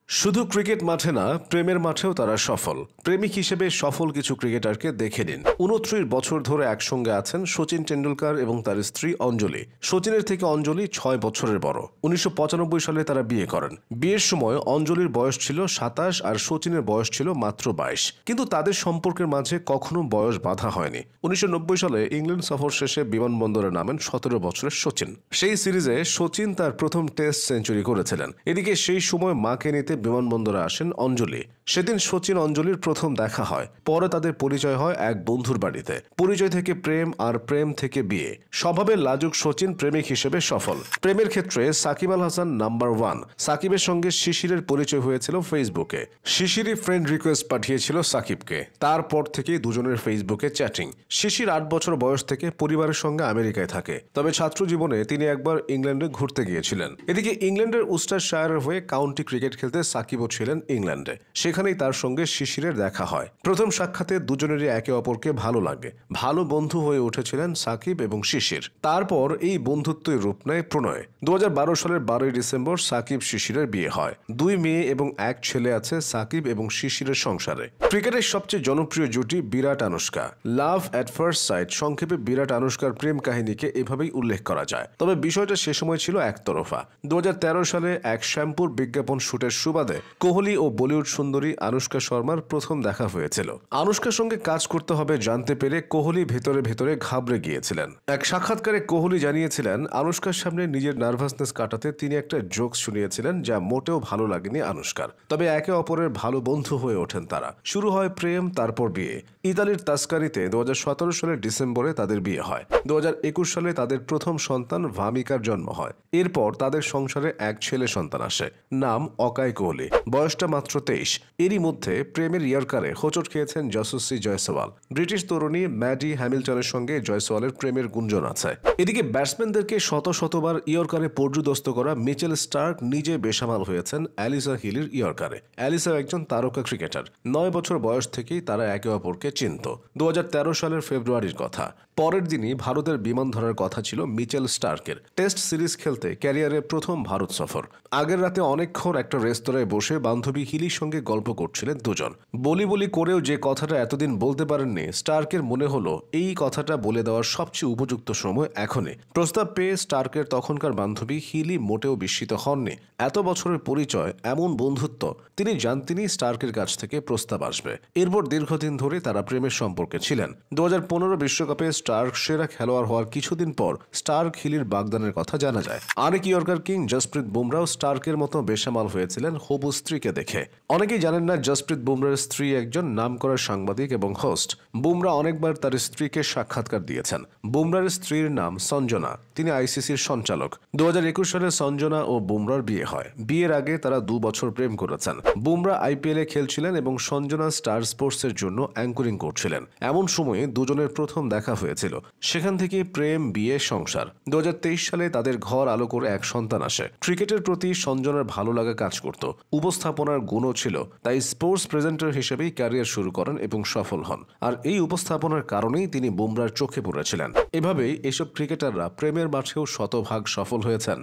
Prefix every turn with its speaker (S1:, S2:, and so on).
S1: শুধু ক্রিকেট মাঠে না, প্রেমের মাঠেও তারা সফল। প্রেমিক হিসেবে সফল কিছু ক্রিকেটারকে দেখে নিন। ২৯ বছর ধরে একসঙ্গে আছেন শচীন টেন্ডুলকার এবং তার স্ত্রী অঞ্জলি। শচীনের থেকে অঞ্জলি ৬ বছরের বড়। ১৯৯৫ সালে তারা বিয়ে করেন। বিয়ের সময় অঞ্জলির বয়স ছিল ২৭ আর শচীনের বয়স ছিল মাত্র ২২। কিন্তু তাদের সম্পর্কের মাঝে কখনো বয়স বাধা হয়নি। ১৯৯০ সালে ইংল্যান্ড সফর শেষে বিমানবন্দরে নামেন ১৭ বছরের শচীন। সেই সিরিজে শচীন তার প্রথম টেস্ট সেঞ্চুরি করেছিলেন। এদিকে সেই সময় মাকে নিতে বিমানবন্দরে আসেন অঞ্জলি। সেদিন শচীন অঞ্জলির প্রথম দেখা হয়। পরে তাদের পরিচয় হয় এক বন্ধুর বাড়িতে। পরিচয় থেকে প্রেম, আর প্রেম থেকে বিয়ে। স্বভাবে লাজুক শচীন প্রেমিক হিসেবে সফল। প্রেমের ক্ষেত্রে সাকিব আল হাসান নাম্বার 1। সাকিবের সঙ্গে শিশিরের পরিচয় হয়েছিল ফেসবুকে। শিশিরই ফ্রেন্ড রিকোয়েস্ট পাঠিয়েছিল সাকিবকে। তারপর থেকে দুজনের ফেসবুকে চ্যাটিং। শিশির ৮ বছর বয়স থেকে পরিবারের সঙ্গে আমেরিকায় থাকে। তবে ছাত্র জীবনে তিনি একবার ইংল্যান্ডে ঘুরতে গিয়েছিলেন। এদিকে ইংল্যান্ডের উস্টারশায়ারের হয়ে কাউন্টি ক্রিকেট খেলতে সাকিবও ছিলেন ইংল্যান্ডে। সেখানেই তার সঙ্গে শিশিরের দেখা হয়। প্রথম সাক্ষাতে দুজনেরই একে অপরকে ভালো লাগে। ভালো বন্ধু হয়ে উঠেছিলেন সাকিব এবং শিশির। তারপর এই বন্ধুত্বের রূপ নেয় প্রণয়। ২০১২ সালের ১২ই ডিসেম্বর সাকিব শিশিরের বিয়ে হয়। ২ মেয়ে এবং ১ ছেলে আছে সাকিব এবং শিশিরের সংসারে। ক্রিকেটের সবচেয়ে জনপ্রিয় জুটি বিরাট আনুশকা। লাভ অ্যাট ফার্স্ট সাইট সংক্ষেপে বিরাট আনুশকার প্রেম কাহিনীকে এভাবেই উল্লেখ করা যায়। তবে বিষয়টা সে সময় ছিল একতরফা। ২০১৩ সালে এক শ্যাম্পুর বিজ্ঞাপন শুটের সুবাদে কোহলি ও বলিউড সুন্দরী আনুশকা শর্মার প্রথম দেখা হয়েছিল। আনুশকার সঙ্গে কাজ করতে হবে জানতে পেরে কোহলি ভেতরে ভেতরে ঘাবড়ে গিয়েছিলেন। এক সাক্ষাৎকারে কোহলি জানিয়েছিলেন, আনুশকার সামনে নিজের নার্ভাসনেস কাটাতে তিনি একটা জোকস শুনিয়েছিলেন, যা মোটেও ভালো লাগেনি আনুশকার। তবে একে অপরের ভালো বন্ধু হয়ে ওঠেন তারা। শুরু হয় প্রেম, তারপর বিয়ে। ইতালির তাস্কারিতে ২০১৭ সালের ডিসেম্বরে তাদের বিয়ে হয়। ২০২১ সালে তাদের প্রথম সন্তান ভামিকার জন্ম হয়। এরপর তাদের সংসারে এক ছেলে সন্তান আসে। নাম অকাই কোহলি। বয়সটা মাত্র ২৩। এরই মধ্যে প্রেমের ইয়র্কারে হোঁচট খেয়েছেন যশস্বী জয়সওয়াল। ব্রিটিশ তরুণী ম্যাডি হ্যামিল্টনের সঙ্গে জয়সওয়ালের প্রেমের গুঞ্জন আছে। এদিকে ব্যাটসম্যানদেরকে শতবার ইয়র্কারে পর্যুদস্ত করা মিচেল স্টার্ক নিজে বেসামাল হয়েছেন অ্যালিসা হিলির ইয়র্কারে। অ্যালিসা একজন তারকা ক্রিকেটার। ৯ বছর বয়স থেকেই তারা একে অপরকে চিনত। ২০১৩ সালের ফেব্রুয়ারির কথা। পরের দিনই ভারতের বিমান ধরার কথা ছিল মিচেল স্টার্কের। টেস্ট সিরিজ খেলতে ক্যারিয়ারে প্রথম ভারত সফর। আগের রাতে অনেকক্ষণ একটা রেস্তোরাঁয় বসে বান্ধবী হিলির সঙ্গে গল্প করছিলেন দুজন। বলি করেও যে কথাটা এতদিন বলতে পারেননি, স্টার্কের মনে হলো এই কথাটা বলে দেওয়ার সবচেয়ে উপযুক্ত সময় এখনই। প্রস্তাব পেয়ে স্টার্কের তখনকার বান্ধবী হিলি মোটেও বিস্মিত হননি। এত বছরের পরিচয়, এমন বন্ধুত্ব, তিনি জানতেনই স্টার্কের কাছ থেকে প্রস্তাব আসবে। এরপর দীর্ঘদিন ধরে তারা প্রেমের সম্পর্কে ছিলেন। ২০১৫ বিশ্বকাপে স্টার্ক সেরা খেলোয়াড় হওয়ার কিছুদিন পর স্টার্ক হিলির বাগদানের কথা জানা যায়। আরেক ইয়র্কার কিং জসপ্রীত বুমরাও স্টার্কের মতো বেসামাল হয়েছিলেন হবু স্ত্রীকে দেখে। অনেকেই জানেন না, জসপ্রীত বুমরার স্ত্রী একজন নামকরা সাংবাদিক এবং হোস্ট। বুমরা অনেকবার তার স্ত্রীকে সাক্ষাৎকার দিয়েছেন। বুমরার স্ত্রীর নাম সঞ্জনা। তিনি আইসিসির সঞ্চালক। ২০২১ সালে সঞ্জনা ও বুমরার বিয়ে হয়। বিয়ের আগে তারা ২ বছর প্রেম করেছেন। বুমরা আইপিএলে খেলছিলেন এবং সঞ্জনা স্টার স্পোর্টসের জন্য অ্যাঙ্করিং করছিলেন। এমন সময়ে দুজনের প্রথম দেখা হয়েছিল। সেখান থেকে প্রেম, বিয়ে, সংসার। ২০২৩ সালে তাদের ঘর আলো করে এক সন্তান আসে। ক্রিকেটের প্রতি সঞ্জনার ভালো লাগা কাজ করত। উপস্থাপনার গুণও ছিল। তাই স্পোর্টস প্রেজেন্টার হিসেবেই ক্যারিয়ার শুরু করেন এবং সফল হন। আর এই উপস্থাপনার কারণেই তিনি বুমরার চোখে পড়েছিলেন। এভাবেই এসব ক্রিকেটাররা প্রেমের মাঠেও শতভাগ সফল হয়েছেন।